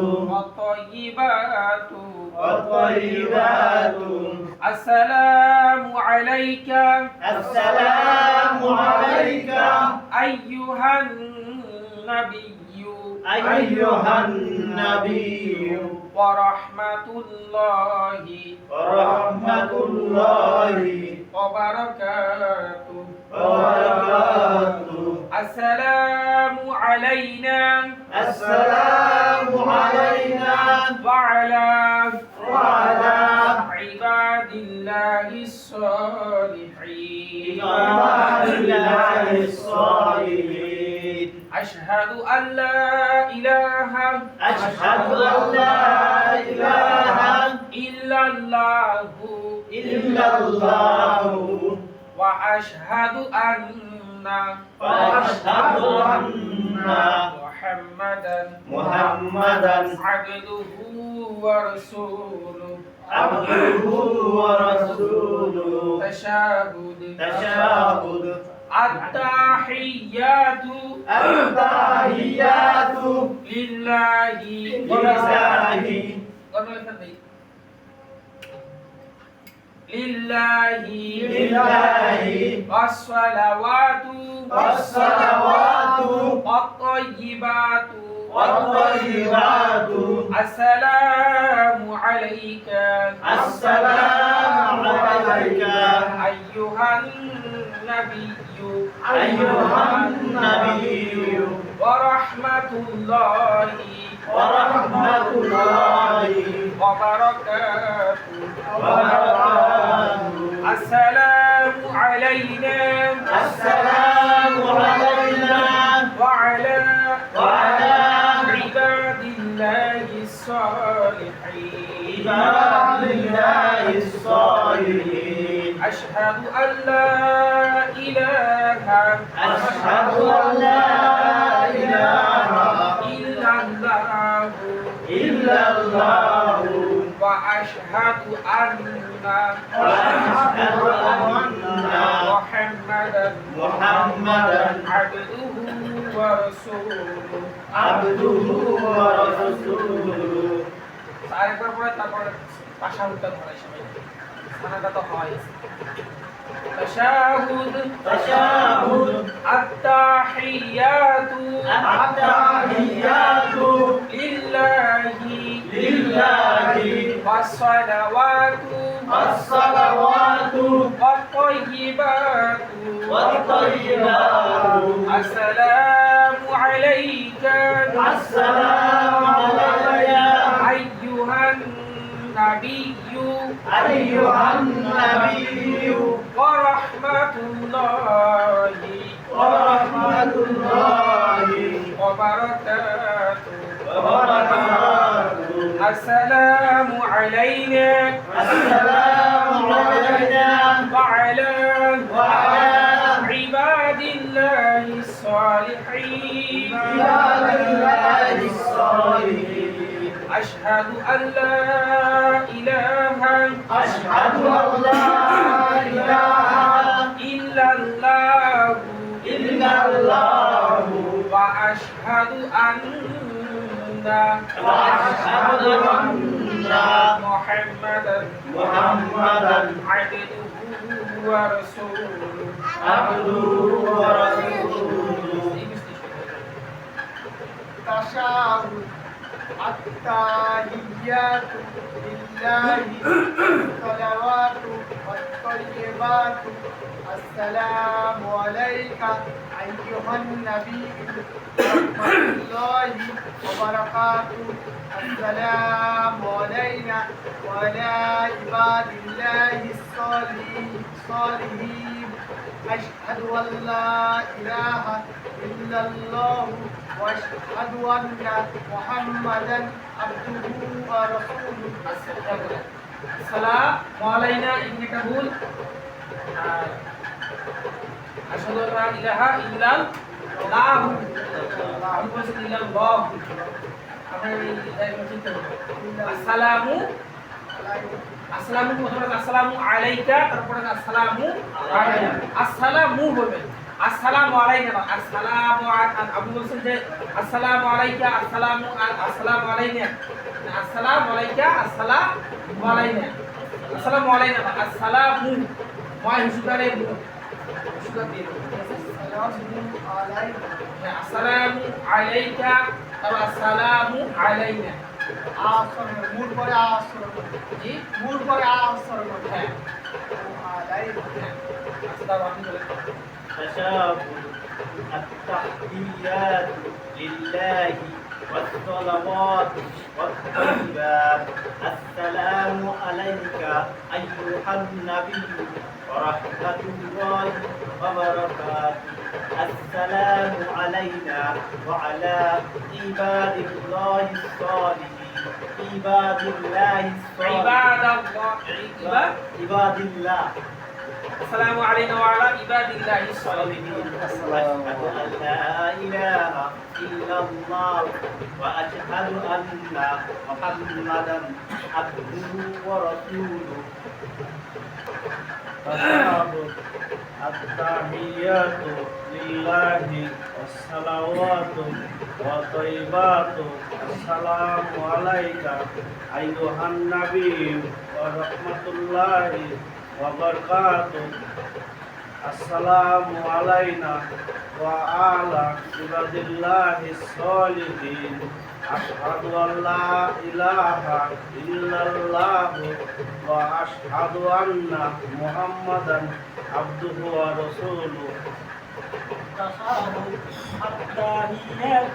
والطيبات والطيبات السلام عليك السلام عليك أيها النبي أيها النبي ورحمة الله ورحمة الله وبركاته وبركاته السلام علينا السلام علينا وعلى وعلى عباد الله الصالحين عباد الله الصالحين أشهد أن لا إله أشهد أن لا إله إلا الله إلا الله وأشهد أن وأشهد أن محمدا عبده ورسوله عبده ورسوله تشهد التحيات التحيات لله لله والصلوات والصلوات والطيبات والطيبات السلام عليك السلام عليك أيها النبي أيها النبي ورحمة الله ورحمة الله وبركاته وبركاته السلام علينا السلام علينا وعلى وعلى عباد الله الصالحين عباد الله الصالحين أشهد أن لا إله أشهد أن لا إله إلا الله إلا الله وأشهد أن وأشهد أن محمدا عبده ورسوله عبده ورسوله আরেকবার পরে তারপর পাশা উত্তর ধরে সবাই সানাটা তো হয় تشهد التحيات التحيات لله والصلوات والصلوات والطيبات السلام عليك السلام عليك أيها النبي أيها النبي ورحمة الله ورحمة الله وبركاته وبركاته السلام علينا السلام علينا وعلى وعلى عباد الله الصالحين عباد الله الصالحين أشهد أن لا إله أشهد أن لا إله إلا الله إلا الله وأشهد أن وأشهد أن محمدا عبده ورسوله عبده ورسوله تشهد التحيات لله الصلوات والطيبات السلام عليك أيها النبي ورحمة الله وبركاته السلام علينا وعلى عباد الله الصالحين أشهد أن لا إله إلا الله وأشهد أن محمدا عبده ورسوله السلام علينا إنك تقول أشهد أن لا إله إلا الله আমি বলছি ইল্লাল্লাহ আসসালামু প্রথমে আসসালামু আলাইকা তারপরে আসসালামু আলাইনা আসসালামু বলবেন আসসালামু আলাইনা আসসালামু আলাইকা আপনি বলছেন যে আসসালামু আলাইকা, আসসালামু আলাইনা, আসসালামু আলাইকা, আসসালামু আলাইনা, আসসালামু আলাইনা, আসসালামু ময় হুসুকারে হুসুকার দিয়ে দেবো, ঠিক আছে? হ্যাঁ, আসসালামু আলাইকা আর আসসালামু আলাইনা। মূল পরে আসর জি, মূল পরে আসর হ্যাঁ, আলাইকা হ্যাঁ। আচ্ছা, দাও আপনি বলেন। تشابه التحيات لله والصلوات والطيبات السلام عليك أيها النبي ورحمة الله وبركاته السلام علينا وعلى عباد الله الصالحين عباد الله الصالحين ইবাদাল্লাহ, عباد الله আসসালামু আলাইনা ওয়া আলা ইবাদিল্লাহিস সালিহিন। أشهد أن لا إله إلا الله وأشهد أن محمدا عبده ورسوله التحيات لله والصلوات والطيبات السلام عليك أيها النبي ورحمة الله وبركاته السلام علينا وعلى عباد الله الصالحين أشهد أن لا إله إلا الله وأشهد أن محمدا عبده ورسوله التحيات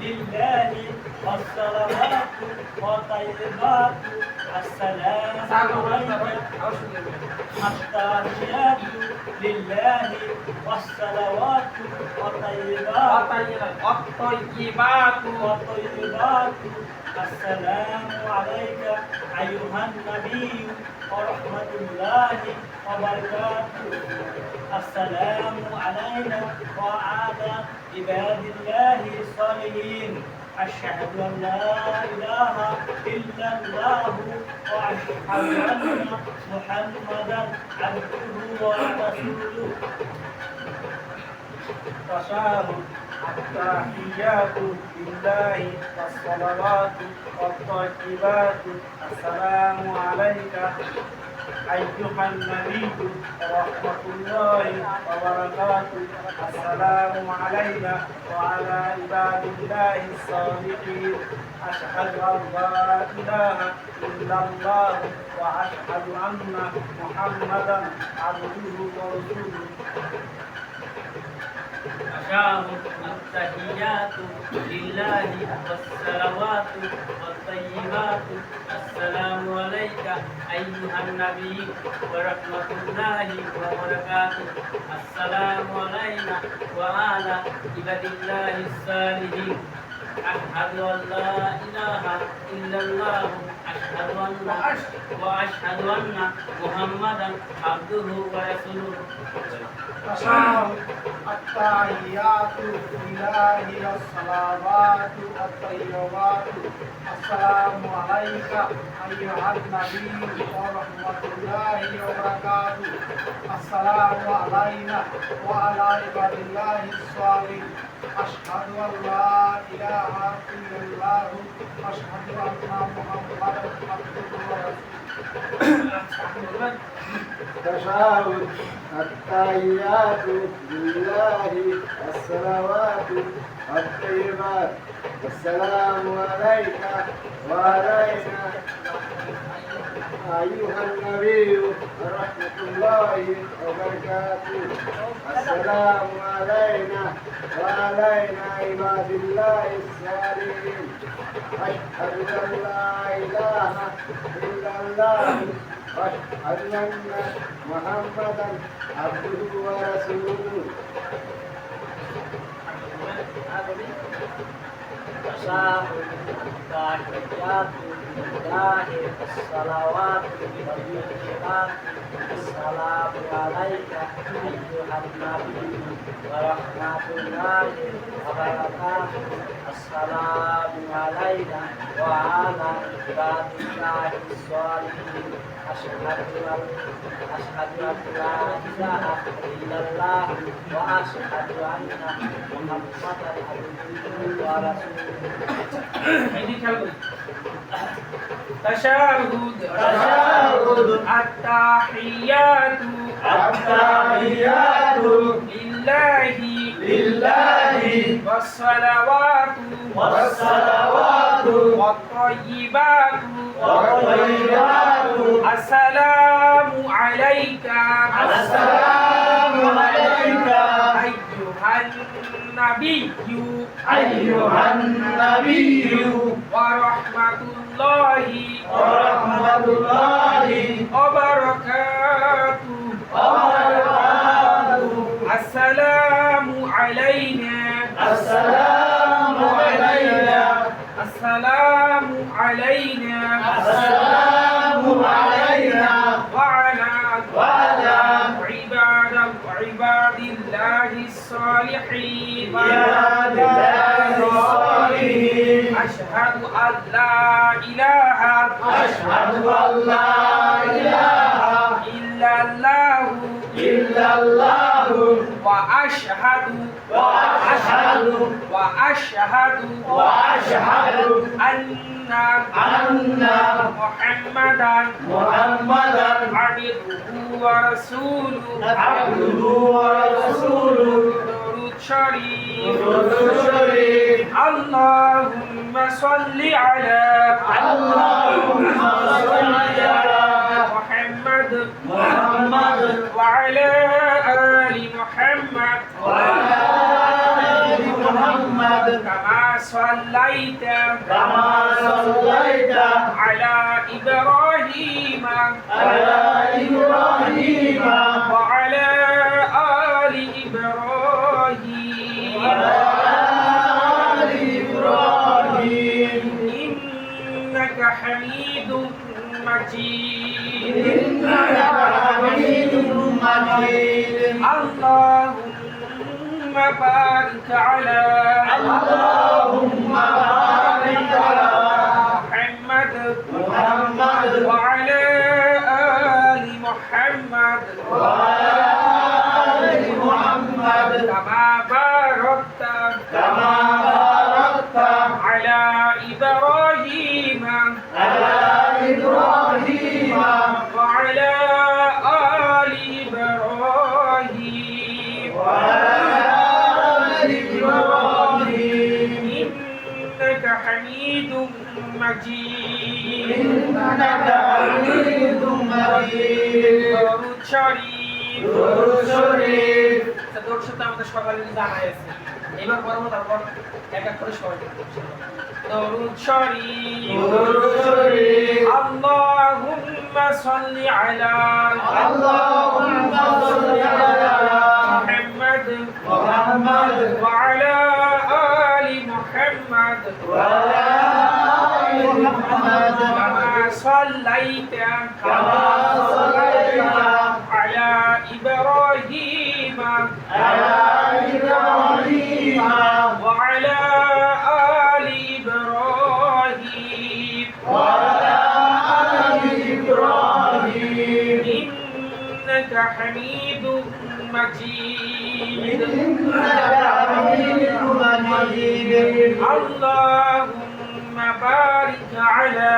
لله والصلوات والطيبات السلام عليك التحيات لله والصلوات والطيبات والطيبات السلام عليك أيها النبي ورحمة الله وبركاته السلام علينا وعلى عباد الله الصالحين أشهد أن لا إله إلا الله وأشهد أن محمدا عبده ورسوله تشابه التحيات لله والصلوات والطيبات السلام عليك أيها النبي ورحمة الله وبركاته السلام علينا وعلى عباد الله الصالحين أشهد أن لا إله إلا الله وأشهد أن محمدا عبده ورسوله أشهد التحيات لله والصلوات والطيبات السلام عليك أيها النبي ورحمة الله وبركاته السلام علينا وعلى عباد الله الصالحين أشهد أن لا إله إلا الله وأشهد أن محمدا عبده ورسوله تشهد التحيات لله والصلوات والطيبات السلام عليك أيها النبي ورحمة الله وبركاته السلام علينا وعلى عباد الله الصالحين أشهد أن لا إله إلا الله أشهد أن محمدا عبده ورسوله تشهد التحيات لله والصلوات والطيبات السلام عليك وعلينا أيها النبي ورحمة الله وبركاته السلام علينا وعلينا عباد الله الصالحين أشهد أن لا إله إلا الله وأشهد أن محمدا عبده ورسوله تشهد التحيات الله الصلوات والطيبات السلام عليك أيها النبي ورحمة الله وبركاته السلام علينا وعلى عباد الله الصالحين أشهد أن لا إله إلا الله وأشهد أن محمدا عبده ورسوله ini খেয়াল করি তাশাহুদ আত-তাহিয়াতু লিল্লাহি ওয়াস-সালাওয়াতু ওয়াত-তাইয়্যিবাতু আসসালামু আলাইকা আইয়ুহান নাবিয়্যু ওয়া রাহমাতুল্লাহি ওয়া বারাকাতুহু আসসালামু আলাইনা ওয়া আলা ইবাদিল্লাহিস সালিহিন আশহাদু আল লা ইলাহা ইল্লাল্লাহু ওয়া আশহাদু আন্না মুহাম্মাদান আবদুহু ওয়া রাসূলুহু দরুদ শরীফ আল্লাহুম্মা সাল্লি আলা মুহাম্মাদ ওয়া আলা আলি মুহাম্মাদ كما صليت على إبراهيم وعلى آل إبراهيم إنك حميد مجيد اللهم بارك على محمد وعلى آل محمد كما باركت على إبراهيم وعلى آل إبراهيم إنك حميد مجيد দরুদ শরীফ দরুদ শরীফ আমাদের সকালে জানা আছে এবার পড়বো তারপর এক এক করে সবাই দরুদ শরীফ আল্লাহুম্মা সাল্লি আলা মুহাম্মাদ ওয়া আলা আলি মুহাম্মাদ كما صليت على إبراهيم وعلى آل إبراهيم إنك حميد مجيد اللهم بارك على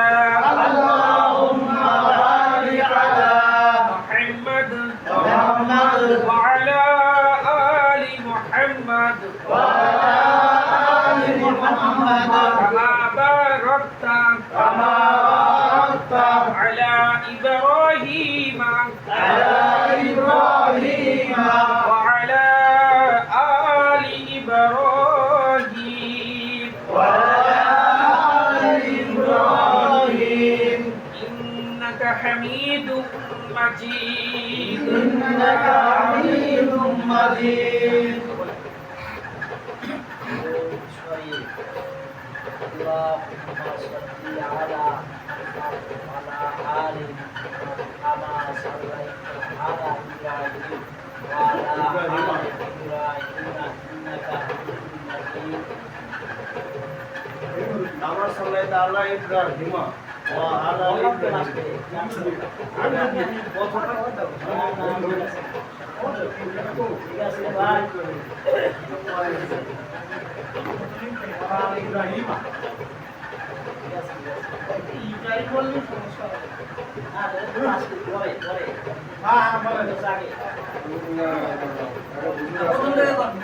محمد وعلى آل محمد كما باركت على إبراهيم وعلى آل إبراهيم إنك حميد مجيد اللهم صل على آل كما صليت على إبراهيم وعلى آل إبراهيم إنك حميد مجيد كما صليت على إبراهيم وعلى ইব্রাহিম বললে সমস্যা হবে। হ্যাঁ বলেন। প্রথম থেকে বলুন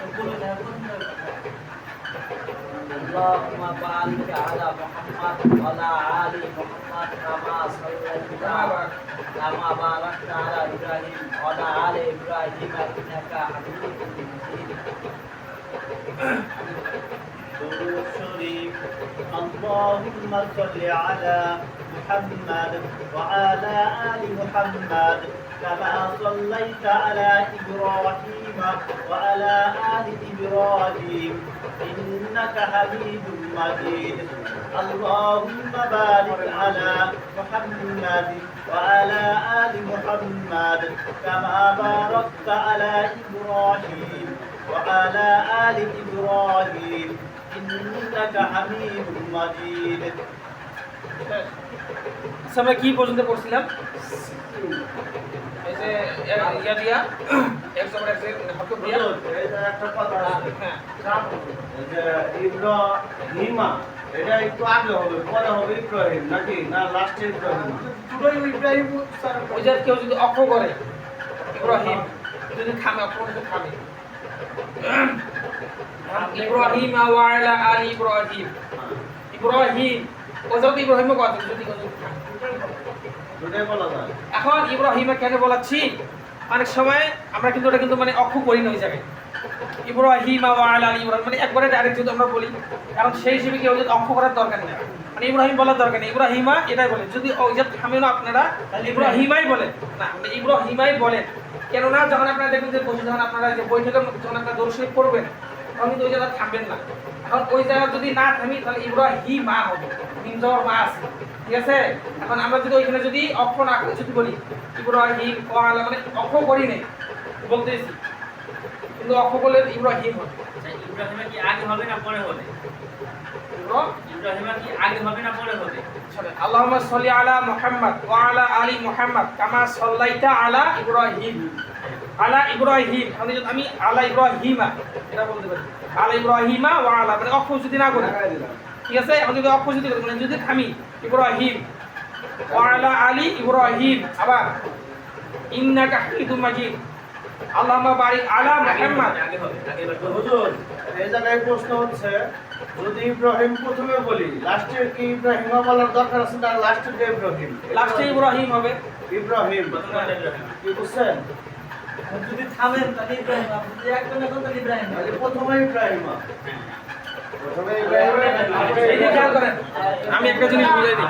اللهم بارك على محمد وعلى آل محمد كما صليت كما باركت على إبراهيم وعلى آل إبراهيم إنك حميد مجيد درود شريف اللهم صل على محمد وعلى آل محمد كما صليت على إبراهيم وعلى آل إبراهيم إنك حميد مجيد اللهم بارك على محمد وعلى آل محمد كما باركت على إبراهيم وعلى آل إبراهيم إنك حميد مجيد আমরা কি পর্যন্ত পড়ছিলাম? এই যে ইয়া দিয়া একজন হকম দিয়া এই যে একটা কথা আছে হ্যাঁ এই যে ইব্রাহিমা এটা একটু আগে হবে পরে হবে ইব্রাহিম নাকি না লাস্টে ইব্রাহিম দুটোই ইব্রাহিম স্যার ওই যে কেউ যদি অক্ষ করে ইব্রাহিম যদি থামে অক্ষ যদি থামে ইব্রাহিম ওয়া আলা আলি ইব্রাহিম ইব্রাহিম ওই যে ইব্রাহিম কথা যদি থামে দুটাই বলা যায় এখন ইব্রাহিমে কেন বলাচ্ছি অনেক সময় আমরা কিন্তু ওটা কিন্তু মানে অক্ষ করি না ওই জায়গায় ইব্রাহিম ওয়া আলা ইব্রাহিম মানে একবারে ডাইরেক্ট যদি আমরা বলি কারণ সেই হিসেবে কেউ যদি অক্ষ করার দরকার নেই মানে ইব্রাহিম বলার দরকার নেই ইব্রাহিমা এটাই বলে যদি ওই যে থামে না আপনারা ইব্রাহিমাই বলেন না মানে ইব্রাহিমাই বলেন কেননা যখন আপনারা দেখবেন যে বসে যখন আপনারা যে বৈঠকে যখন আপনারা দরুদ শরীফ পড়বেন তখন কিন্তু ওই জায়গা থামবেন না এখন ওই জায়গা যদি না থামি তাহলে ইব্রাহিমা হবে মিম জবর মা আছে ঠিক আছে এখন আমরা যদি ওইখানে যদি অক্ষ না করে যদি বলি ইব্রাহিম ওয়ালা মানে অক্ষ করি নেই বলতেছি কিন্তু অক্ষ করলে ইব্রাহিম হবে ইব্রাহিমা কি আগে হবে না পরে হবে ইব্রাহিমা কি আগে হবে না পরে হবে আল্লাহুম্মা সাল্লি আলা মুহাম্মদ ওয়া আলা আলি মুহাম্মদ কামা সাল্লাইতা আলা ইব্রাহিম আমি আলা ইব্রাহিমা এটা বলতে পারি আলা ইব্রাহিমা ওয়া আলা মানে অক্ষ যদি না করি ঠিক আছে এখন যদি অক্ষ যদি মানে যদি থামি ইব্রাহিম ওয়া আলা আলি ইব্রাহিম আবার ইন্নাকা হামিদুম মাজিদ আল্লাহুম্মা বারিক আলা মুহাম্মদ আগে হবে হুজুর এই জায়গায় প্রশ্ন হচ্ছে যদি ইব্রাহিম প্রথমে বলি লাস্টে কি ইব্রাহিমা বলার দরকার আছে না লাস্টে যে ইব্রাহিম লাস্টে ইব্রাহিম হবে ইব্রাহিম কি বুঝছেন যদি থামেন তাহলে ইব্রাহিম আপনি যদি একদম এখন তাহলে ইব্রাহিম তাহলে প্রথমে ইব্রাহিমা প্রথমে এই যে খেয়াল করেন আমি একটা জিনিস বুঝাই দিই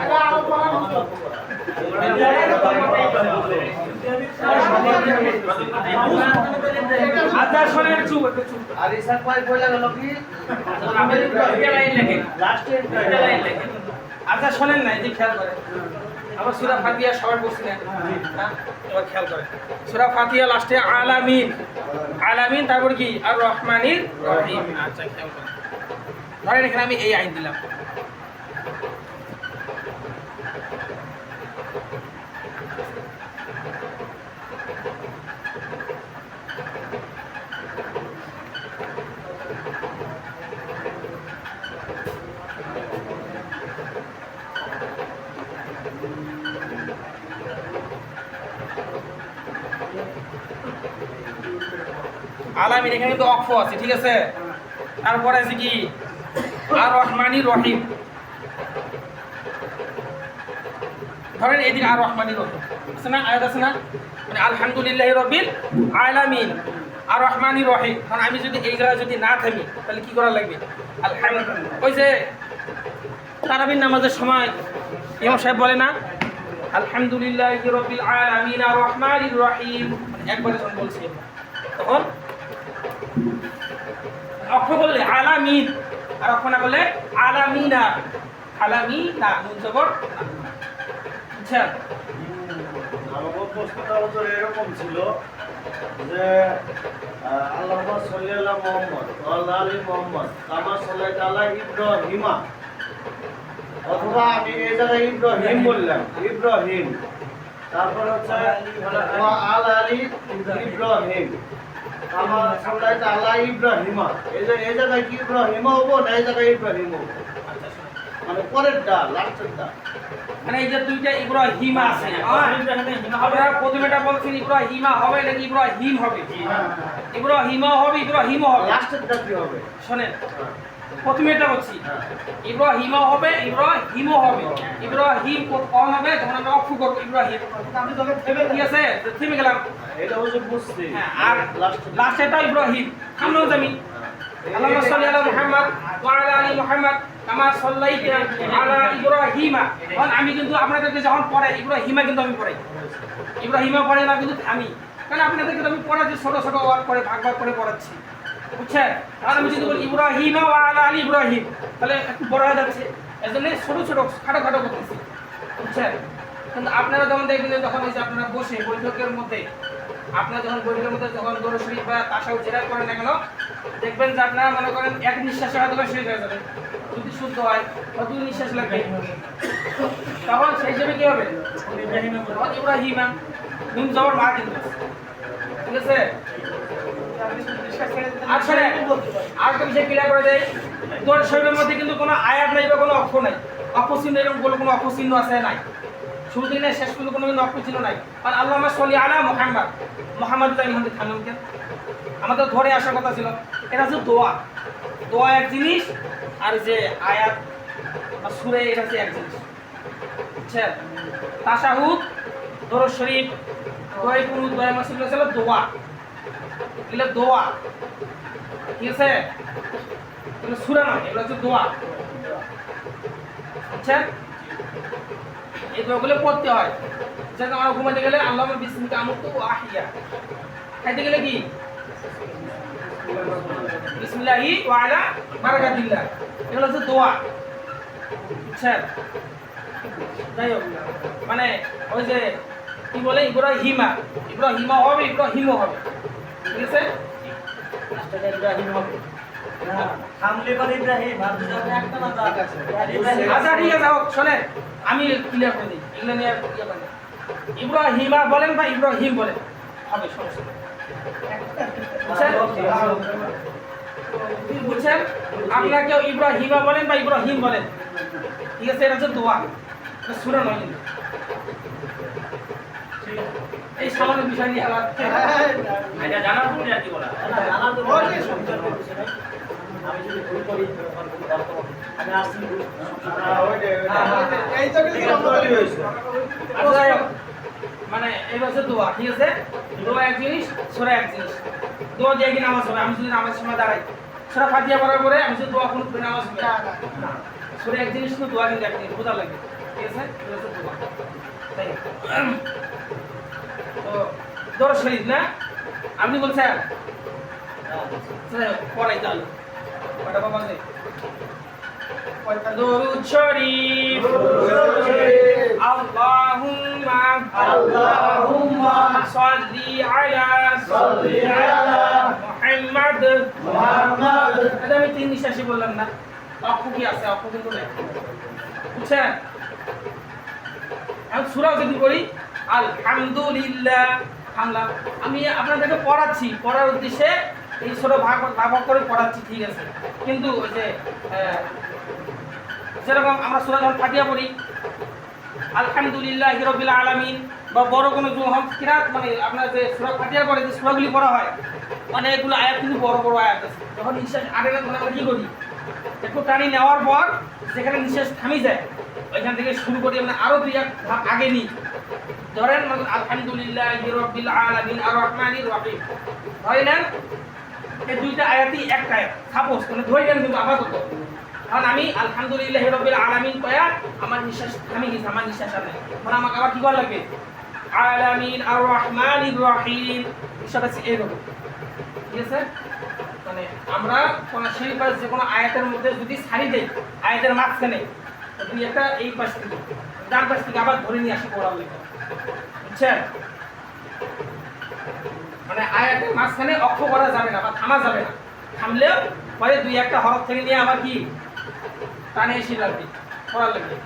আচ্ছা শোনেন চুপ একটু চুপ আর ইসাক ভাই বলে গেল কি লাস্টে ইব্রাহিম আচ্ছা শোনেন না এই যে খেয়াল করেন আমরা সূরা ফাতিহা সবাই পড়ছি না হ্যাঁ এবার খেয়াল করেন সূরা ফাতিহা লাস্টে আলামিন আলামিন তারপর কি আর রহমানির রহিম আচ্ছা খেয়াল করেন ধরেন এখানে আমি এই আইন দিলাম আলামিন এখানে কিন্তু অক্ষ আছে ঠিক আছে তারপরে আছে কি আর রহমানির রহিম ধরেন এদিকে আর রহমানির রহিম আছে না আয়াত আছে না মানে আলহামদুলিল্লাহি রাব্বিল আলামিন আর রহমানির রহিম কারণ আমি যদি এই জায়গায় যদি না থামি তাহলে কি করা লাগবে আলহামদুলিল্লাহ ওই যে তারাবির নামাজের সময় ইমাম সাহেব বলে না আলহামদুলিল্লাহি রাব্বিল আলামিন আর রহমানির রহিম একবারে যখন বলছি তখন অক্ষ বললে আলামিন আর রক্ষণা করলে আলামিনা, আলামিনা নুন জবর না। বুঝছেন? আমার প্রশ্নটা হচ্ছে এরকম ছিল যে আল্লাহুম্মা সাল্লি আলা মুহাম্মদ ওয়া আলা আলি মুহাম্মদ কামা সাল্লাইতা আলা ইব্রাহিমা, অথবা আমি এই জায়গায় ইব্রাহিম বললাম, ইব্রাহিম, তারপর হচ্ছে ওয়া আলা আলি ইব্রাহিম কামা সাল্লাইতা আলা ইব্রাহিমা, এই জায়গায় কি ইব্রাহিমা হবো না এই জায়গায় ইব্রাহিম হবো? মানে পরেরটা, লাস্টেরটা। মানে এই যে দুইটা ইব্রাহিমা আছে, আপনারা প্রথমেটা বলছেন ইব্রাহিমা হবে নাকি ইব্রাহিম হবে? ইব্রাহিমা হবে, ইব্রাহিমও হবে। লাস্টেরটা কি হবে? শোনেন, প্রথমেটা বলছি ইব্রাহিমা হবে, ইব্রাহিমও হবে। ইব্রাহিম কখন হবে? যখন আমরা অফ করব ইব্রাহিম, আমি তোকে থেমে ঠিক আছে? থেমে গেলাম। এটা হচ্ছে বুঝছি। হ্যাঁ, আর লাস্টেটা ইব্রাহিম, থামলো আমি। আল্লাহুম্মা সাল্লি আলা মুহাম্মদ ওয়া আলা আলি মুহাম্মদ কামা সাল্লাইতা আলা ইব্রাহিমা। এখন আমি কিন্তু আপনাদেরকে যখন পড়াই ইব্রাহিমা কিন্তু আমি পড়াই, ইব্রাহিমা পড়াই না কিন্তু আমি, কারণ আপনাদেরকে আমি পড়াচ্ছি ছোট ছোট ওয়ার্ড করে ভাগ ভাগ করে পড়াচ্ছি। বুঝছেন? আর আমি যদি বলি ইব্রাহিমা ওয়া আলা আলি ইব্রাহিম, তাহলে একটু বড় হয়ে যাচ্ছে, এজন্য ছোট ছোট খাটো খাটো করতেছি। বুঝছেন? কিন্তু আপনারা যখন দেখবেন যে যখন এই যে আপনারা বসে বৈঠকের মধ্যে, আপনারা যখন বৈঠকের মধ্যে যখন দরুদ শরীফ বা তাশাহুদ যেটা করেন না কেন, দেখবেন যে আপনারা মনে করেন এক নিঃশ্বাসে হয়তো শেষ হয়ে যাবে, যদি শুদ্ধ হয় বা দুই নিঃশ্বাস লাগবে, তখন সেই হিসেবে কি হবে? ইব্রাহিমা নুন জবর মা কিন্তু, ঠিক আছে? আসলে আরেকটা বিষয় ক্লিয়ার করে দেয়, দরুদ শরীফের মধ্যে কিন্তু কোনো আয়াত নাই বা কোনো অক্ষর নাই, অপচিহ্ন এরকম কোনো অপচিহ্ন আছে নাই, শুরু থেকে শেষ পর্যন্ত কোনো কিন্তু অপচিহ্ন নাই। আর আল্লাহুম্মা সাল্লি আলা মুহাম্মদ, মুহাম্মদ আমি হাতে থামলাম কেন? আমাদের ধরে আসার কথা ছিল। এটা হচ্ছে দোয়া, দোয়া এক জিনিস, আর যে আয়াত বা সূরা এটা হচ্ছে এক জিনিস। বুঝছেন? তাশাহুদ, দরুদ শরীফ, দোয়া কুনুত, দোয়া মাসুদ হলো দোয়া, এগুলো দোয়া, ঠিক আছে? এগুলো সূরা নয়, এগুলো হচ্ছে দোয়া। বুঝছেন? এই দোয়াগুলো পড়তে হয়। যেমন আমরা ঘুমাতে গেলে আল্লাহুম্মা বিসমিকা আমুতু ওয়া আহইয়া, খাইতে গেলে কি বিসমিল্লাহি ওয়া আলা বারাকাতিল্লাহ, এগুলো হচ্ছে দোয়া। বুঝছেন? যাই হোক, মানে ওই যে কি বলে ইব্রাহিমা, ইব্রাহিমা হবে, ইব্রাহিমও হবে, ঠিক আছে? ইব্রাহিম হবে না, থামলে পরে ইব্রাহিম, আর যদি আপনি একটা না যান, আচ্ছা ঠিক আছে, হোক, শোনেন আমি ক্লিয়ার করে দিই, এগুলো নিয়ে ইয়ে করেন। ইব্রাহিমা বলেন বা ইব্রাহিম বলেন, হবে, সমস্যা নেই। বুঝছেন? বুঝছেন? আপনারা কেউ ইব্রাহিমা বলেন বা ইব্রাহিম বলেন, ঠিক আছে? এটা হচ্ছে দোয়া, এটা সূরা নয় কিন্তু। এই সামান্য বিষয় নিয়ে আবার এটা জানার পরে আর কি বলা? জানা তো বলে সংসার করছে না। আমি যদি ভুল করি আমি আসছি এই তো কিছু সমস্যা হয়েছে। আচ্ছা, যাই হোক, মানে এই হচ্ছে দোয়া, ঠিক আছে? দোয়া এক জিনিস, সূরা এক জিনিস। দোয়া দিয়ে কি নামাজ হবে? আমি যদি নামাজের সময় দাঁড়াই, সূরা ফাতিহা পড়ার পরে আমি যদি দোয়া কোনো নামাজ হবে না। সূরা এক জিনিস, কিন্তু দোয়া কিন্তু এক জিনিস, বোঝা লাগে, ঠিক আছে? এটা হচ্ছে দোয়া। তাই তো দরুদ শরীফ না আপনি বলছেন, পড়াই তাহলে কয়টা বাবা আছে? দরুদ শরীফ, আল্লাহুম্মা সাল্লি আলা মুহাম্মদ। এটা আমি তিন নিঃশ্বাসই বললাম না, অক্ষ কি আছে? অক্ষ কিন্তু নেই। বুঝছেন? আমি সূরাও যদি করি আলহামদুলিল্লাহ, হামলা আমি আপনাদেরকে পড়াচ্ছি, পড়ার উদ্দেশ্যে এই ছোট ভাগ করে পড়াচ্ছি, ঠিক আছে? কিন্তু ওই যে যেরকম আমরা সূরা যখন ফাতিহা পড়ি আলহামদুলিল্লাহি রাব্বিল আলামিন, বা বড় কোনো কিরাত, মানে আপনার যে সূরা ফাতিহার পরে যে সূরাগুলি পড়া হয়, মানে এগুলো আয়াত কিন্তু বড় বড় আয়াত আছে। যখন নিঃশ্বাস আগে আমরা কি করি, একটু টানি নেওয়ার পর যেখানে নিঃশ্বাস থামি যায় ওইখান থেকে শুরু করি, আমরা আরো দুই এক ধাপ আগে নিই। ধরেন আলহামদুলিল্লাহি রাব্বিল আলামিন আর রহমানির রহিম, ধরে নেন এই দুইটা আয়াতই একটা আয়াত, সাপোজ মানে ধরে নেন, কিন্তু আপাতত কারণ আমি আলহামদুলিল্লাহি রাব্বিল আলামিন কয়া আমার নিঃশ্বাস থামি গেছে, আমার নিঃশ্বাস আর নাই, মানে আমাকে আবার কি করা লাগবে? আলামিন আর রহমানির রহিম, বিষয়টা এরকম, ঠিক আছে? তো মানে আমরা কোন শরীফ বা যে কোনো আয়াতের মধ্যে যদি ছাড়ি দেই আয়াতের মাঝখানে দুই একটা এই পাশ থেকে ডান পাশ থেকে আবার ধরে নিয়ে আসি পড়া লেখা বুঝছেন মানে আয়াতের মাঝখানে অক্ষ করা যাবে না বা থামা যাবে না থামলেও পরে দুই একটা হরফ থেকে নিয়ে আবার কি টানে এসে লাগবে পড়া লাগবে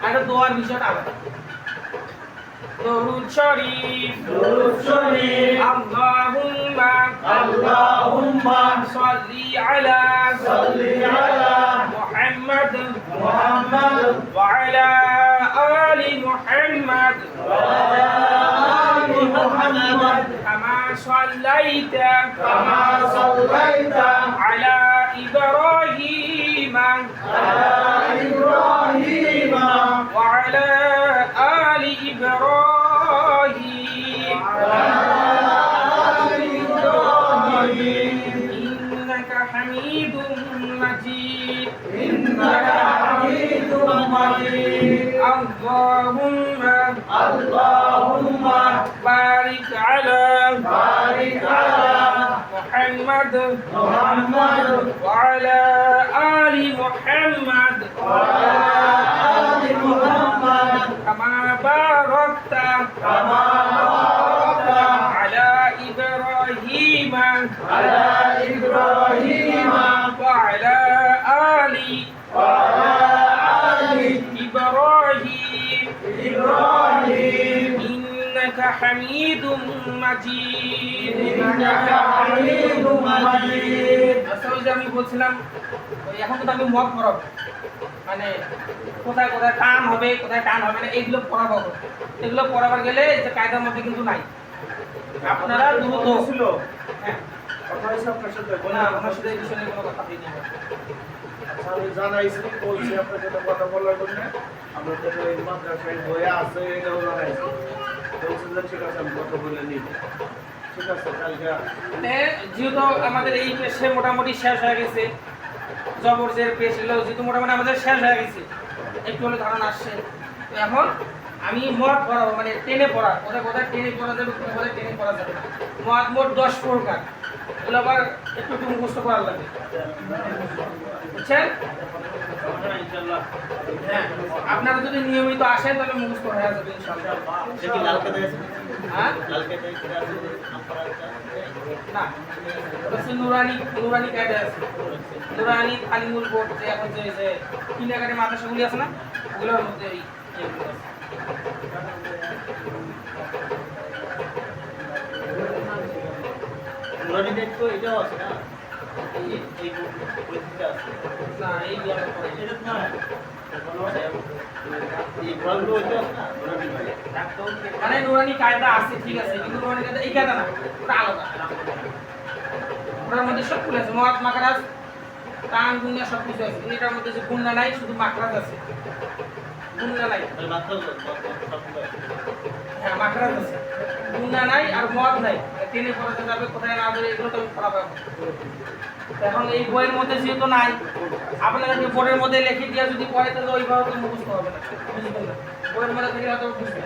আর দোয়ার বিষয়টা আলাদা দরুদ শরীফ আল্লাহুম্মা সাল্লি আলা মুহাম্মাদ ওয়া আলা আলি মুহাম্মাদ কামা সাল্লাইতা আলা ইব্রাহিম وعلى آل إبراهيم إنك حميد مجيد اللهم بارك على محمد وعلى آل محمد كما باركت على إبراهيم وعلى آل إبراهيم إنك حميد مجيد আসলে আমি বলছিলাম এখন তো আমি মত পড়াবো মানে কোথায় কোথায় টান হবে কোথায় টান হবে না এগুলো পড়াবো এগুলো পড়াবার গেলে যে কায়দার মধ্যে কিন্তু নাই আপনারা দ্রুত ছিল হ্যাঁ কথা হয়েছে আপনার সাথে না আমার সাথে এই বিষয়ে কোনো কথা বলিনি আচ্ছা, আমি জানাইছি বলছি আপনার সাথে কথা বলার জন্য আমরা তো এই মাদ্রাসায় বইয়ে আছে এটাও জানাইছি বলছি যে ঠিক আছে আমি কথা বলে নিই ঠিক আছে কালকে মানে যেহেতু আমাদের এই পেশে মোটামুটি শেষ হয়ে গেছে জবরজের পেশ এগুলো যেহেতু মোটামুটি আমাদের শেষ হয়ে গেছে একটু হলে ধারণা আসছে তো এখন আমি মত পড়াবো মানে টেনে পড়া কোথায় কোথায় টেনে পড়া যাবে কোথায় টেনে পড়া যাবে না মত মোট 10 প্রকার এগুলো আবার একটু একটু মুখস্থ করার লাগে বুঝছেন ইনশাআল্লাহ হ্যাঁ আপনারা যদি নিয়মিত আসেন তাহলে মুখস্থ হয়ে যাবে ইনশাআল্লাহ দেখি লালকে দেখেছেন হ্যাঁ লালকে দেখে না ওটা হচ্ছে নুরানি কায়দা আছে নুরানি তালিমুল বোর্ড যে এখন যে কিনাকাটি মাদ্রাসাগুলি আছে না ওগুলোর মধ্যে এই এগুলো আছে নুরানি দেখতো এটাও আছে না এই পরিস্থিতি আছে না এই বিয়ার পরে এটা না এই বলগুলো ওইটা আছে না নুরানি ভাই মানে নুরানি কায়দা আছে ঠিক আছে কিন্তু নুরানি কায়দা এই কায়দা না ওটা আলাদা ওটার মধ্যে সব কিছু আছে মহাত মাকরাজ টান গুন্না সব কিছু আছে কিন্তু এটার মধ্যে যে গুন্না নাই শুধু মাকরাজ আছে গুন্না নাই তাহলে মাত্র সব হ্যাঁ মাকরাজ আছে গুন্না নাই আর মদ নাই টেনে পড়াতে যাবে কোথায় না যাবে এগুলো তো পড়াবো এখন এই বইয়ের মধ্যে যেহেতু নাই আপনাদেরকে বোর্ডের মধ্যে লিখে দিয়ে যদি পড়ে তাহলে ওইভাবে তো মুখস্থ হবে না বুঝবেন না বইয়ের মধ্যে থেকে হয়তো বুঝবেন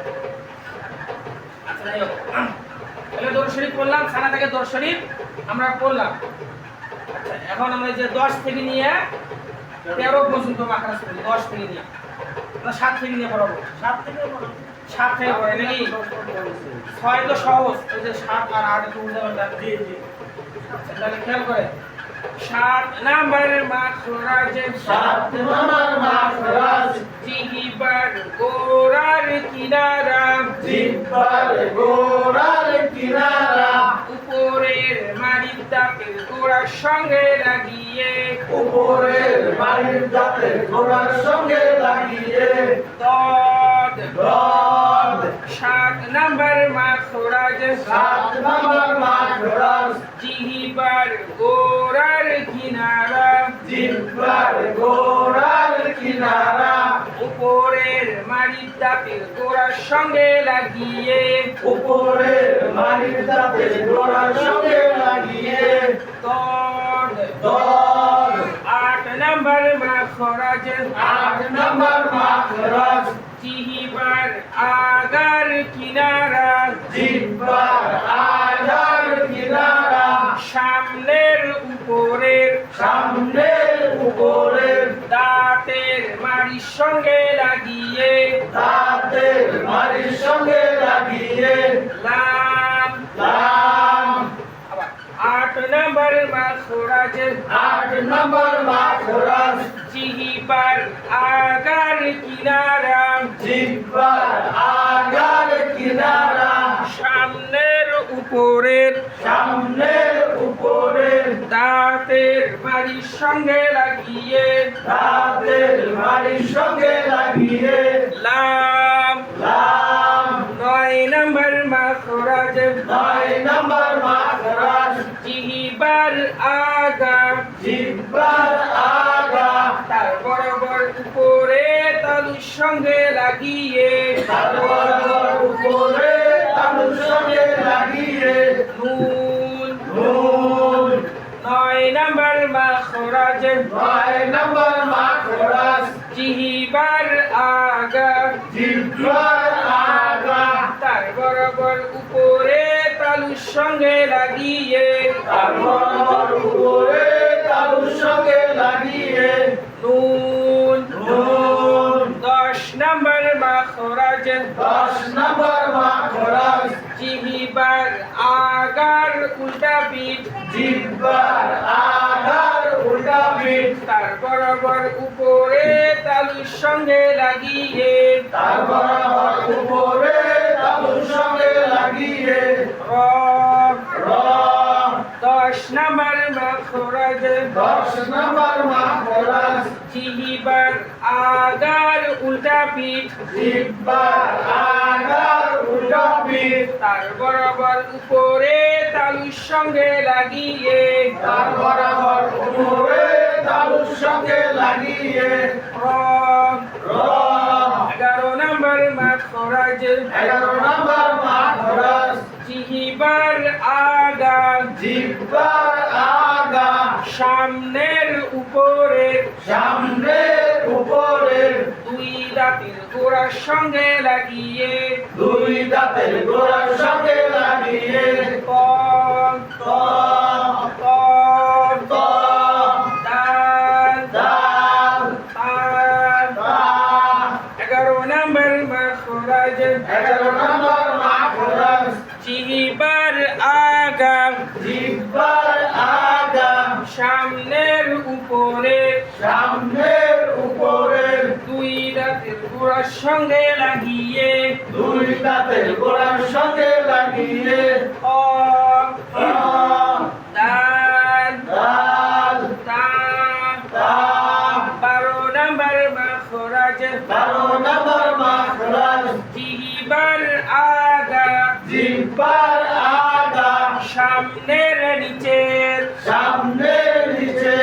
আচ্ছা যাই হোক তাহলে দরুদ শরীফ পড়লাম সানা থেকে দরুদ শরীফ আমরা পড়লাম আচ্ছা এখন আমরা যে 10 থেকে নিয়ে 13 পর্যন্ত মাকরাজ করি 10 থেকে নিয়ে আমরা 7 থেকে নিয়ে পড়াবো 7 থেকে পড়ে নাকি 6 তো সহজ ওই যে 7 আর 8 একটু উল্টা জি তাহলে খেয়াল করে 7 নাম্বারের মাখরাজ জিহ্বার গোড়ার কিনারা উপরের মাড়ির দাঁতের গোড়ার সঙ্গে লাগিয়ে দদ 7 নাম্বার মাখরাজ জিহ্বার গোড়ার কিনারা উপরের মাড়ির দাঁতের গোড়ার সঙ্গে লাগিয়ে দদ 8 নাম্বার মাখরাজ জিহ্বার আগার কিনারা সামনের উপরের সামনের উপরের দাঁতের মাড়ির সঙ্গে লাগিয়ে দাঁতের মাড়ির সঙ্গে লাগিয়ে লাম লাম। আবার 8 নম্বর মাখরাজ 8 নম্বর মাখরাজ জিহ্বার আগার কিনারা জিহ্বার আগার কিনারা সামনের উপরের সামনের উপরের দাঁতের মাড়ির সঙ্গে লাগিয়ে দাঁতের মাড়ির সঙ্গে লাগিয়ে লাম লাম। 9 নম্বর মাখরাজ 9 নম্বর মাখরাজ জিহ্বার আগা জিহ্বার আগা তার বরাবর উপরে তালুর সঙ্গে লাগিয়ে তার বরাবর উপরে তালুর সঙ্গে লাগিয়ে নুন নুন। 9 নম্বর মাখরাজ 9 নম্বর মাখরাজ জিহ্বার আগা জিহ্বার আগা তার বরাবর উপরে তালুর সঙ্গে লাগিয়ে তার বরাবর উপরে তালুর সঙ্গে লাগিয়ে নুন নুন। 10 নম্বর মাখরাজ 10 নম্বর মাখরাজ জিহ্বার আগার উল্টা পিঠ জিহ্বার আগার উল্টা পিঠ তার বরাবর উপরে তালুর সঙ্গে লাগিয়ে তার বরাবর উপরে তালুর সঙ্গে লাগিয়ে র র 10 নম্বর মাখরাজ 10 নম্বর মাখরাজ জিহ্বার আগার উল্টা পিঠ জিহ্বার আগার উল্টা পিঠ তার বরাবর উপরে তালুর সঙ্গে লাগিয়ে তার বরাবর উপরে তালুর সঙ্গে লাগিয়ে র র 11 নম্বর মাখরাজ 11 নম্বর মাখরাজ জিহ্বার আগা জিহ্বার আগা সামনের উপরে সামনের উপরের দুই দাঁতের গোড়ার সঙ্গে লাগিয়ে দুই দাঁতের গোড়ার সঙ্গে লাগিয়ে ক ক ক ক দাল দাল তা তা 11 নম্বর মাখরাজ 11 নম্বর মাখরাজ জিহ্বার আগা জিহ্বার আগা সামনের উপরে সামনের উপরের দুই দাঁতের গোড়ার সঙ্গে লাগিয়ে দুই দাঁতের গোড়ার সঙ্গে লাগিয়ে অ ক দাল দাল তা তা 12 নম্বর মাখরাজ 12 নম্বর মাখরাজ জিহ্বার আগা জিহ্বার আগা সামনের নিচের সামনের নিচে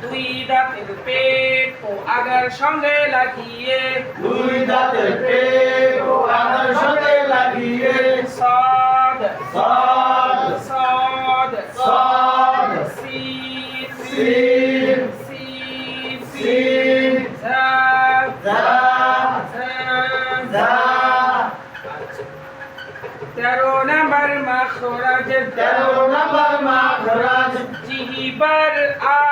দুই দাঁতের পেট ও আগার সঙ্গে লাগিয়ে দুই দাঁতের পেট ও আগার সঙ্গে লাগিয়ে সদ সদ সদ সদ সিন সিন সিন সিন জা জা জা জা 13 নম্বর মাখরাজ 13 নম্বর মাখরাজ জিহ্বার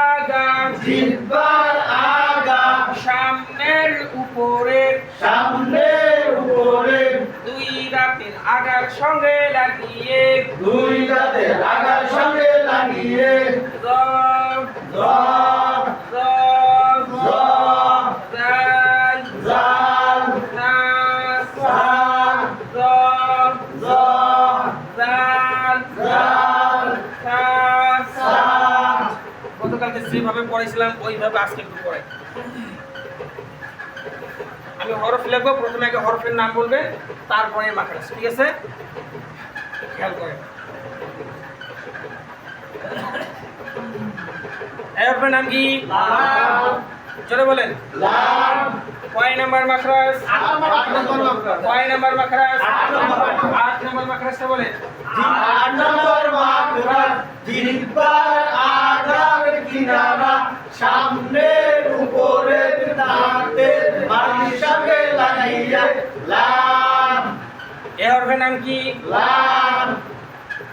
আগা জিহ্বার আগা সামনের উপরে সামনের উপরে দুই দাঁতের আগার সঙ্গে লাগিয়ে দুই দাঁতের আগার সঙ্গে লাগিয়ে র র র র জাল জাল রা সা র র জাল জাল সা সা গতকালকে যেভাবে পড়াইছিলাম ওইভাবে আজকে একটু পড়াই। আমি হরফ লিখবো, প্রথমে আগে হরফের নাম বলবেন, তারপরে মাখরাজ, ঠিক আছে? খেয়াল করেন। এই হরফের নাম কি? লাম জোরে বলেন। লাম কয় নাম্বার মাখরাজ? 8 নম্বর মাখরাজ কয় নাম্বার মাখরাজ? 8 নম্বর। 8 নাম্বার মাখরাজটা বলেন। 8 নম্বর মাখরাজ জিহ্বার আগার কিনারা সামনের উপরের দাঁতের মাড়ির সঙ্গে লাগাইয়া লাম এই হরফের নাম কি? লাম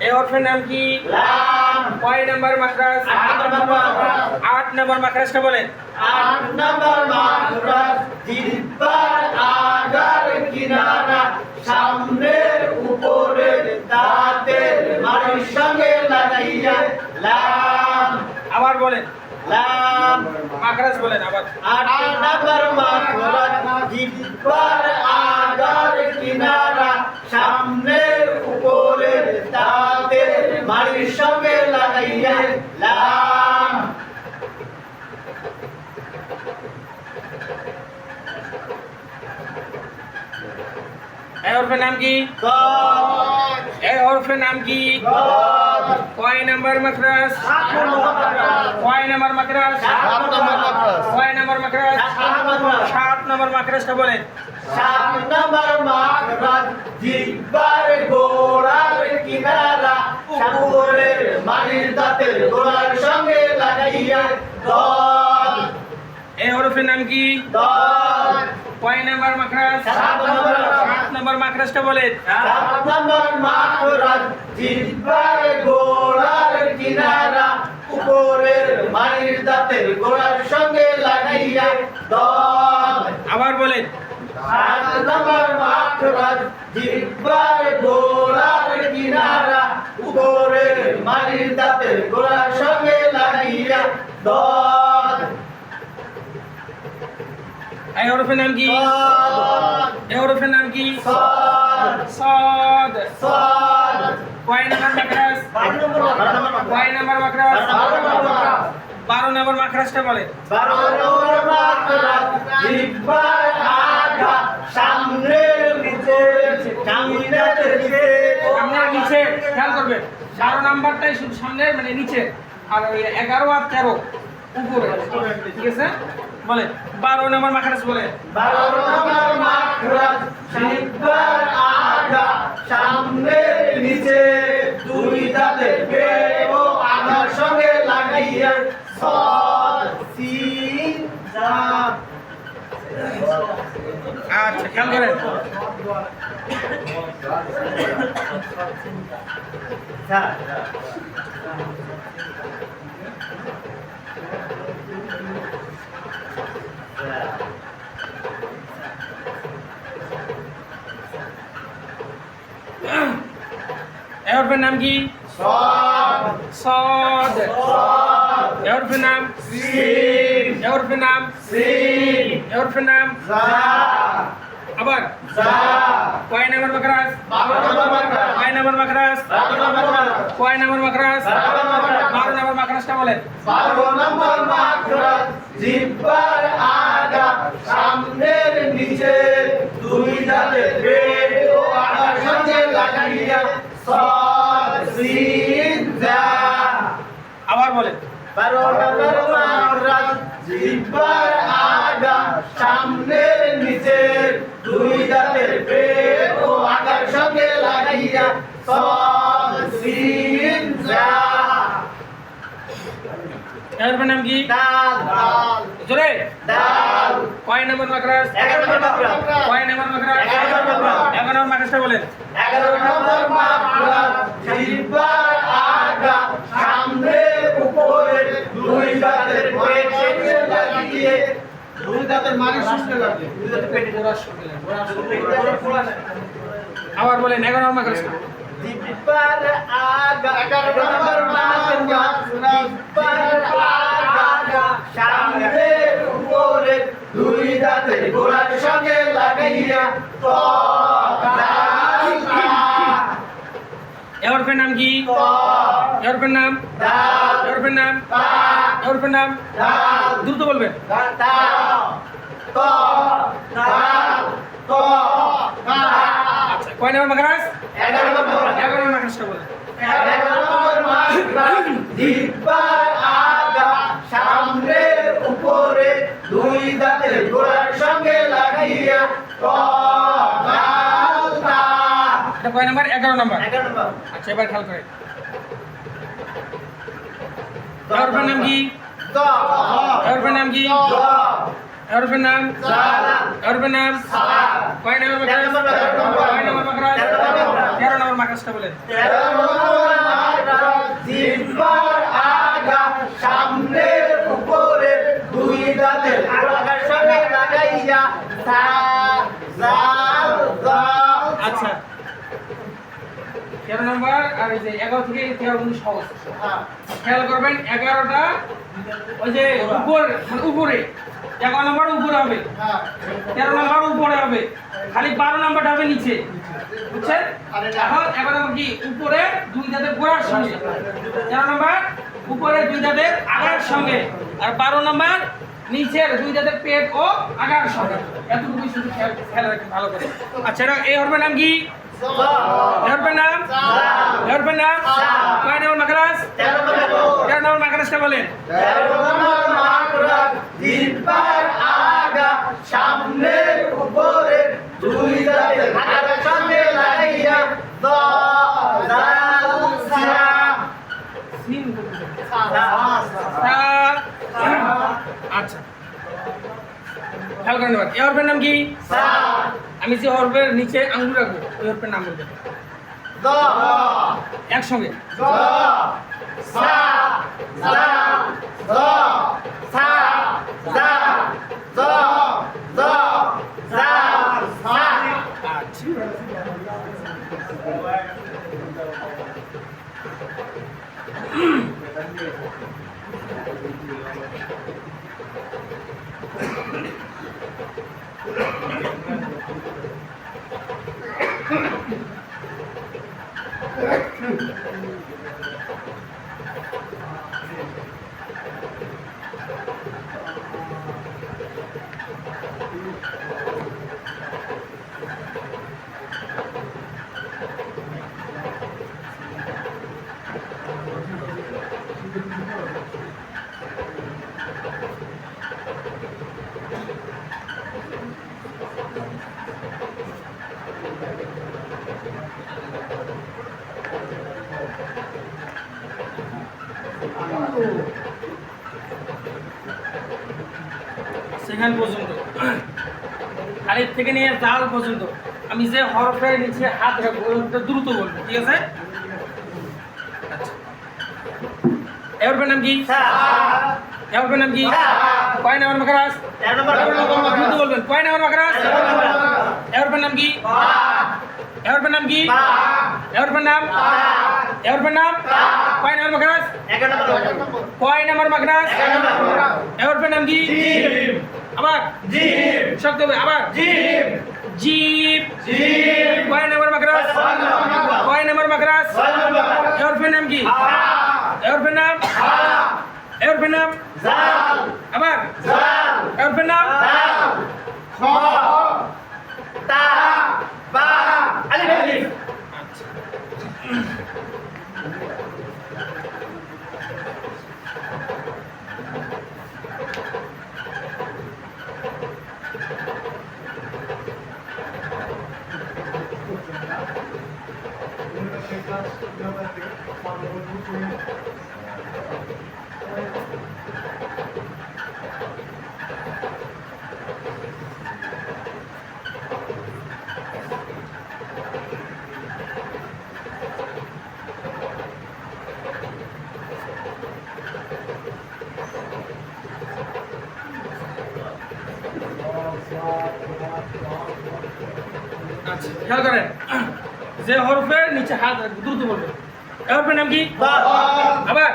এই হরফের নাম কি? লাম কয় নাম্বার মাখরাজ? 8 নাম্বার মাখরাজটা বলেন। 8 নম্বর মাখরাজ জিহ্বার আগার কিনারা সামনের উপরের দাঁতের মাড়ির সঙ্গে লাগাইয়া লাম। আবার বলেন, লাম। মাখরাজ বলেন আবার। 8 নম্বর মাখরাজ জিহ্বার আগার কিনারা সামনের উপরের দাঁতের মাড়ির সঙ্গে লাগাইয়া লাম। এই হরফের নাম কি? কদ। এই হরফের নাম কি? কদ। কয় নাম্বার মাখরাজ? 7 নম্বর মাখরাজ। কয় নাম্বার মাখরাজ? 7 নম্বর মাখরাজ। কয় নাম্বার মাখরাজ? 7 নম্বর। 7 নাম্বার মাখরাজটা বলেন। 7 নম্বর মাখরাজ জিহ্বার গোড়ার কিনারা সামনের মাড়ির দাঁতের গোড়ার সঙ্গে লাগাইয়া দল। এই হরফের নাম কি? দল। কয় নাম্বার মাখরাজ? 7 নম্বর। 7 নাম্বার মাখরাজটা বলেন। 7 নম্বর মাখরাজ জিহ্বার গোড়ার কিনারা উপরের মাড়ির দাঁতের গোড়ার সঙ্গে লাগাইয়া দল। আবার বলেন। 7 নম্বর মাখরাজ জিহ্বার গোড়ার কিনারা উপরের মাড়ির দাঁতের গোড়ার সঙ্গে লাগাইয়া দল। এই হরফের নাম কি? সদ। এই হরফের নাম কি? সদ। সাদ। সদ। কয় নাম্বার মাখরাজ? কয় নাম্বার মাখরাজ? 12 নাম্বার মাখরাজটা বলেন। 12 নম্বর মাখরাজ জিহ্বার আগা সামনের নিচে সামনের নিচে সামনের নিচে খেয়াল করবেন। 12 নাম্বারটাই শুধু সামনের মানে নিচে, আর ওই 11 আর 13 উপরে। ঠিক আছে, বলেন 12 নাম্বার মাখরাজ বলেন। 12 নম্বর মাখরাজ জিহ্বার আগা সামনের নিচে দুই দাঁতের বের ও আগার সঙ্গে লাগাইয়া সদ সিন জা। আচ্ছা, খেয়াল করেন। এই হরফের নাম কি? সদ। সাদ। সদ। এই হরফের নাম? সিন। এই হরফের নাম? সিন। এই হরফের নাম? জা। আবার জা। কয় নাম্বার মাখরাজ? 12 নম্বর মাখরাজ। কয় নাম্বার মাখরাজ? 12 নম্বর মাখরাজ। কয় নাম্বার মাখরাজ? 12 নম্বর মাখরাজ। 12 নাম্বার মাখরাজটা বলেন। 12 নম্বর মাখরাজ জিহ্বার আগা সামনের নিচে দুই দাঁতের বের ও আগার সঙ্গে লাগাইয়া সদ সিন জা। আবার বলেন। 12 নম্বর মাখরাজ জিহ্বার আগা সামনের নিচে দুই দাঁতের বের ও আগার সঙ্গে লাগাইয়া সদ সিন জা। এই হরফের নাম কি? দাল। দাল। জোরে। দাল। কয় নাম্বার মাখরাজ? 11 নম্বর মাখরাজ। কয় নাম্বার মাখরাজ? 11 নম্বর। 11 নাম্বার মাখরাজটা বলেন। 11 নম্বর মাখরাজ জিহ্বার আগা সামনের উপরে দুই দাঁতের পেটে লাগিয়ে দুই দাঁতের মাঝে শুষতে লাগে। দুই দাঁতের পেটে গোড়ার সঙ্গে আবার বলেন 11 নাম্বার মাখরাজটা। জিহ্বার আগা 11 নম্বর মাখরাজ জিহ্বার আগা সামনের উপরে দুই দাঁতের গোড়ার সঙ্গে লাগাইয়া ত দাল তা। এই হরফের নাম কি? ত এই হরফের নাম? দাল এই হরফের নাম? তা এই হরফের নাম? দাল দ্রুত বলবেন। তা ত দাল ত তা। আচ্ছা, কয় নাম্বার মাখরাজ? 11 নম্বর 11 নাম্বার মাখরাজটা বলেন। 11 নম্বর মাখরাজ জিহ্বার আগা সামনের উপরে দুই দাঁতের গোড়ার সঙ্গে লাগাইয়া ত দাল তা। এটা কয় নাম্বার? 11 নাম্বার। 11 নম্বর আচ্ছা, এবার খেয়াল করেন। এই হরফের নাম কি? ত এই হরফের নাম কি? ত এই হরফের নাম? জা এই হরফের নাম? সা। কয় নাম্বার মাখরাজ? 13 নম্বর। কয় নাম্বার মাখরাজ? 13 নম্বর। 13 নাম্বার মাখরাজটা বলেন। 13 নম্বর মাখরাজ জিহ্বার আগা সামনের উপরের দুই দাঁতের গোড়ার সঙ্গে লাগাইয়া সা জাল যা। আচ্ছা 13 নম্বর আর এই যে 11 থেকে 13 কিন্তু সহজ। খেয়াল করবেন 11টা ওই যে উপর মানে উপরে 11 নম্বর উপরে হবে, 13 নম্বর উপরে হবে, খালি 12 নম্বরটা হবে নিচে, বুঝছেন? এখন 11 নম্বর কি উপরে দুই দাঁতের গোড়ার সঙ্গে, 13 নম্বর উপরে দুই দাঁতের আগার সঙ্গে, আর 12 নম্বর নিচের দুই দাঁতের পেট ও আগার সঙ্গে। এতটুকু শুধু খেয়াল রাখবেন ভালো করে। আচ্ছা এই হরফের নাম কি? হরফের নাম হরফের নাম কয় নম্বর মাখরাজ? 13 নম্বর মাখরাজটা বলেন। 13 নম্বর মাখরাজ জিহ্বার আগা সামনের উপরের দুই দাঁতের গোড়ার সঙ্গে লাগাইয়া দা জাল সা। সিন আচ্ছা খেয়াল করেন এবার এই হরফের নাম কি? আমি যে হরফের নিচে আঙ্গুল রাখবো ওই হরফের নাম বলবেন একসঙ্গে। সা জা জা সা জা জা জা জা সা। আচ্ছা সেখান পর্যন্ত আলিফ থেকে নিয়ে জাল পর্যন্ত আমি যে হরফের নিচে হাত রাখবো ওটা দ্রুত বলবো, ঠিক আছে? আচ্ছা এই হরফের নাম কি? এই হরফের নাম কি? কয় নম্বর মাখরাজ? 13 নম্বর দ্রুত বলবেন। কয় নম্বর মাখরাজ? এই হরফের নাম কি? এই হরফের নাম কি? এই হরফের নাম এই হরফের নাম কয় নম্বর মাখরাজ? 11 নম্বর কয় নম্বর মাখরাজ? এই হরফের নাম কি? আবার জিম শক্ত হবে আবার জিম জিব জিম কয় নম্বর মাখরাজ? কয় নম্বর মাখরাজ? এই হরফের নাম কি? এই হরফের নাম এই হরফের নাম জাল আবার জাল এই হরফের নাম দাল খ তা বা আলিফ আলিফ। আচ্ছা খেয়াল করেন যে হরফের নিচে হাত রাখবো দ্রুত বলবেন। এই হরফের নাম কি? আবার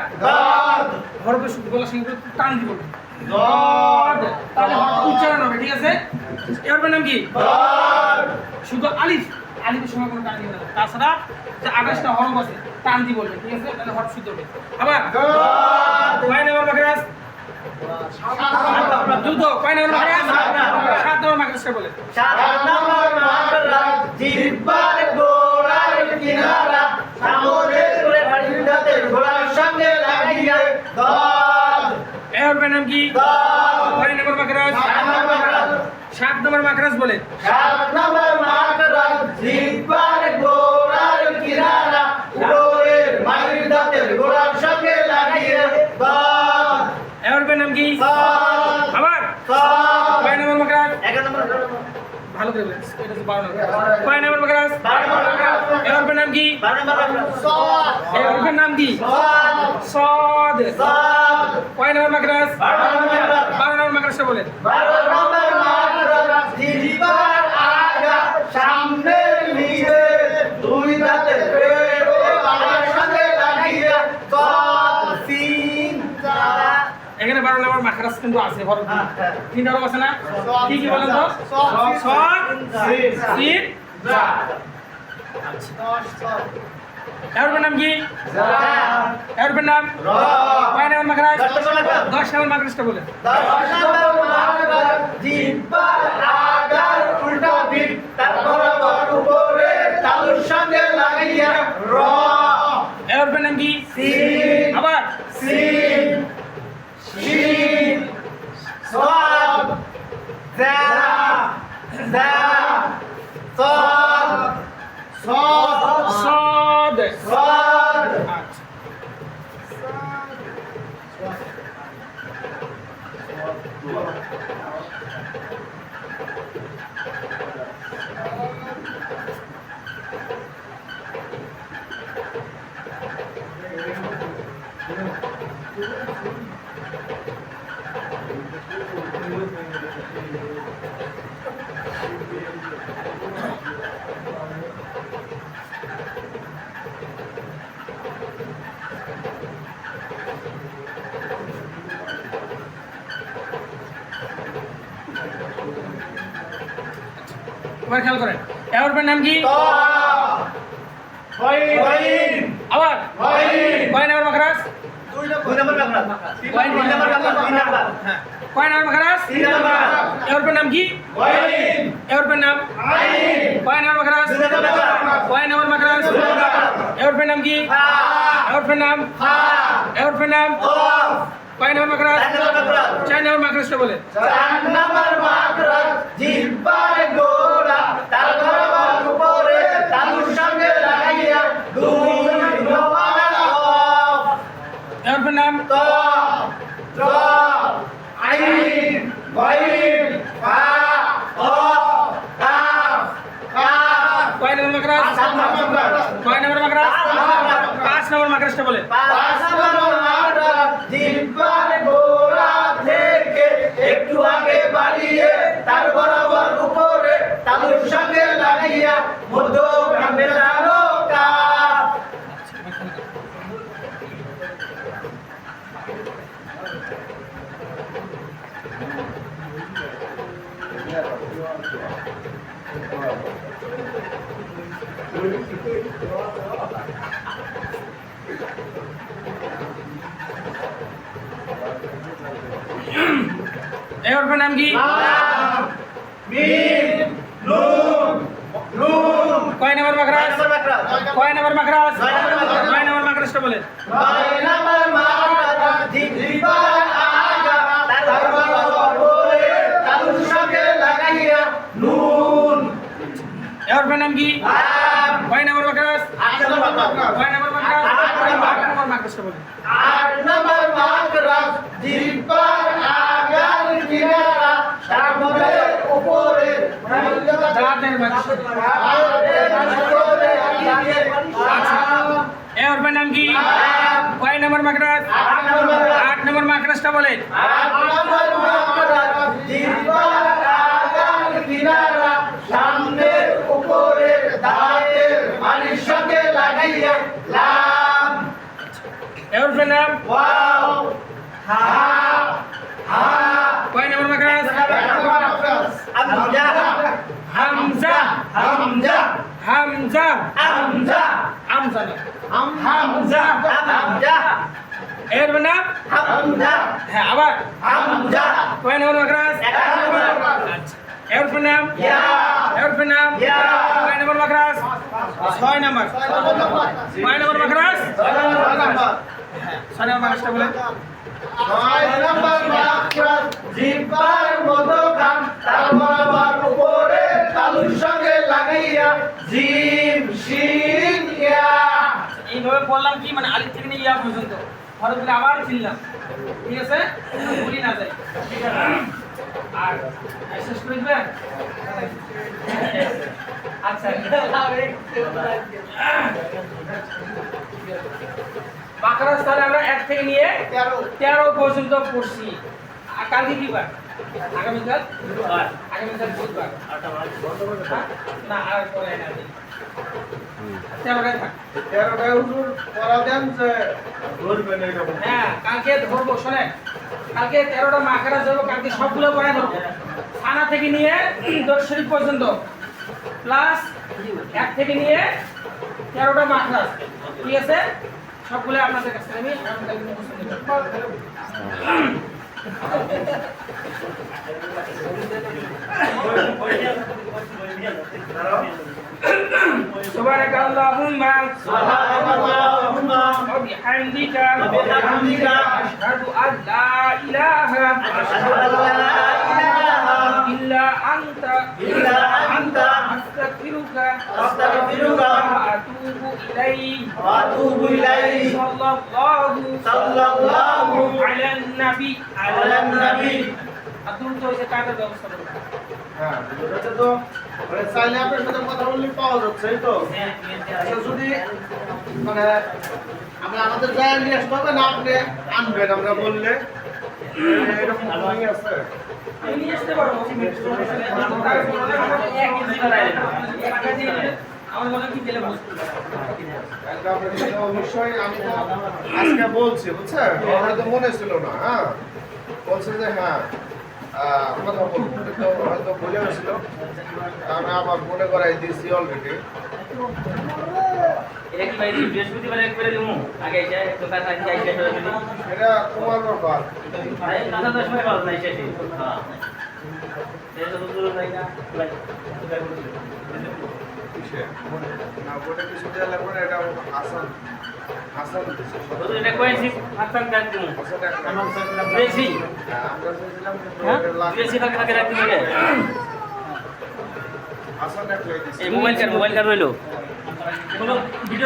হরফের গলার সঙ্গে একটু টান দিব তাহলে হরফ উচ্চারণ হবে, ঠিক আছে? এই হরফের নাম কি? শুধু আলিফ আলিফের সঙ্গে কোনো টান দিবে না, তাছাড়া যে 28টা হরফ আছে টান দিয়ে বলবেন, ঠিক আছে? তাহলে হরফ শুদ্ধ হবে। আবার কয় নম্বর মাখরাজ? দ্রুত কয় নম্বর মাখরাজ? 7 নম্বর মাখরাজটা বলেন। 7 নম্বর মাখরাজ জিহ্বার গোড়ার কিনারা সামনের বাড়ির দাঁতের গোড়ার সঙ্গে লাগাইয়া দাল। এই হরফের নাম কি? কয় নম্বর মাখরাজ? 7 নম্বর মাখরাজ বলেন। 7 নম্বর মাখরাজ জিহ্বার গোড়ার কিনারা উপরের বাড়ির দাঁতের গোড়ার সঙ্গে লাগাইয়া দাল। এই হরফের নাম কি? আবার কয় নম্বর মাখরাজ? 11 নম্বর ভালো করে বলেন এটা হচ্ছে 12 নম্বর কয় নম্বর মাখরাজ এই হরফের নাম কি এই হরফের নাম কি صاد কয় নম্বর মাখরাজ 12 নম্বর মাখরাজটা বলেন সামনের নিচে দুই দাঁতের পেট ও গলার সঙ্গে লাগিয়ে সিন এখানে 12 নম্বর মাখরাজ কিন্তু আছে হরফ তিনটা হরফ আছে না কি কি বলেন তো صاد সিন জা এর নাম কি এর নাম কয় নম্বর মাখরাজ 10 নম্বর মাখরাজটা বলেন জিহ্বার আগার উল্টা পিঠ তার বরাবর উপরে তালুর সঙ্গে লাগিয়ে র এর নাম কি সিন আবার সিন শিন সাদ জা জা সাদ সাদ صاد সাদ আচ্ছা এবার খেয়াল করেন এর নাম কি বাইন আবার বাইন কয় নম্বর মাখরাজ দুই নম্বর মাখরাজ বাইন তিন নম্বর মাখরাজ তিন নম্বর হ্যাঁ কয় নম্বর মাখরাজ তিন নম্বর এর নাম কি বাইন এর নাম আইন কয় নম্বর মাখরাজ দুই নম্বর মাখরাজ কয় নম্বর মাখরাজ এর নাম কি হা এর নাম হা এর নাম কফ কয় নম্বর মাখরাজ চার নম্বর মাখরাজ 4 নম্বর মাখরাজটা বলেন চার নম্বর মাখরাজ জিহ্বার গোড়া তার বরাবর উপরে তালুর সঙ্গে লাগাইয়া দুই নম্বর কফ এর নাম ত জ আইন বাইন ফা ও কাফ কাফ কয় নম্বর মাখরাজ সাত নম্বর মাখরাজ কয় নম্বর মাখরাজ পাঁচ 5 নম্বর মাখরাজটা বলেন পাঁচ নম্বর মাখরাজ জিহ্বার গোড়া থেকে একটু আগে বাড়িয়ে তার বরাবর উপরে তালুর সঙ্গে লাগিয়ে মধ্যখানে টানো কাফ এর নাম কি লাম মিম নুন নুন কয় নম্বর মাখরাজ কয় নম্বর মাখরাজ নয় নম্বর মাখরাজ। 9 নম্বর মাখরাজটা বলেন নয় নম্বর মাখরাজ জিহ্বার আগা তার বরাবর উপরে তালুর সঙ্গে লাগাইয়া নুন এর নাম কি লাম কয় নম্বর মাখরাজ আট নম্বর মাখরাজ কয় নম্বর মাখরাজ আট নম্বর। 8 নম্বর মাখরাজটা বলেন আট নম্বর মাখরাজ জিহ্বার আগার কিনারা সামনের উপরে দাঁতের মাখরাজ আচ্ছা এর নাম কি কয় নম্বর মাখরাজ 8 নম্বর মাখরাজটা বলেন সামনের উপরে দাঁতের মালির সঙ্গে লাগাইয়া লাম এর নাম ওয়াও হা হা কয় নম্বর মাখরাজ আমজা হামজা হামজা হামজা আমজা হামজা না হামজা হামজা এর নাম হামজা হ্যাঁ আবার হামজা কয় নম্বর মাখরাজ এক নম্বর। আচ্ছা এর নাম ইয়া এর নাম ইয়া কয় নম্বর মাখরাজ 6 নম্বর কয় নম্বর মাখরাজ 6 নম্বর মাখরাজটা বলেন জিহ্বার মধ্যখান তার বরাবর উপরে তালুর সঙ্গে লাগাইয়া জিম শিন ইয়া এইভাবে পড়লাম কি মানে আলিফ থেকে নিয়ে ইয়া পর্যন্ত হরফগুলো আবার চিনলাম ঠিক আছে ভুলি না যায় আর শেষ করে দিবেন? আচ্ছা বাকারা সালে আমরা 1 থেকে নিয়ে 13 পর্যন্ত পড়ছি। আর কালকে কি বার? আগামীকাল বুধবার। হ্যাঁ? না আর পরে না 13টায় থাক। 13টায় হুজুর পড়া দেন যে ধরবেন এইরকম। হ্যাঁ কালকে ধরবো, শোনেন কালকে 13টা মাখারা যাবো, কালকে সবগুলো পড়ায় ধরবো থানা থেকে নিয়ে দরুদ শরীফ পর্যন্ত প্লাস 1 থেকে নিয়ে 13টা মাখারা, ঠিক আছে? সবগুলো আপনাদের কাছে আমি আগামীকালকে মুখস্থ দেব। سبحانك اللهم وبحمدك أشهد أن لا إله إلا أنت أستغفرك وأتوب إليك صلى الله على النبي আব্দুল তো এসে কাটার ব্যবস্থা করবে। হ্যাঁ এটা তো মানে চাইলে আপনার সাথে কথা বললে পাওয়া যাচ্ছে এই তো। আচ্ছা যদি মানে আমরা আমাদের জায়গা নিয়ে আসতে হবে না, আপনি আনবেন আমরা বললে এরকম সময় আছে? আমি নিয়ে আসতে পারবো। আমার মনে কি গেলে বুঝতে একটা আপনার সাথে অবশ্যই আমি তো আজকে বলছি বুঝছেন, আমার তো মনে ছিল না। হ্যাঁ বলছে যে হ্যাঁ কথা বলবো, তো হয়তো ভুলে গেছিল, আমি আবার মনে করাই দিয়েছি অলরেডি। এটা কি ভাই বৃহস্পতিবার একবারে দিমু আগে এসে তো কাজ আজকে আইসা করে দিই এটা তোমার ব্যাপার। ভাই কাজ তো সময় পাওয়া নাই শেষে হ্যাঁ এটা তো দূর নাই না ভাই কিসে? না ওটা কিছু দেওয়া লাগবে না, এটা হাসান দিচ্ছে। তো এটা কোয়েন্সি হাতান কাজ দিমু হাসান একটা বেশি আমরা চেয়েছিলাম কিন্তু হ্যাঁ এটা লাগবে। বেশি কাকে কাকে রাখতে হবে হাসান একটা দিচ্ছে। এই মোবাইল কার রইলো কোনো ভিডিও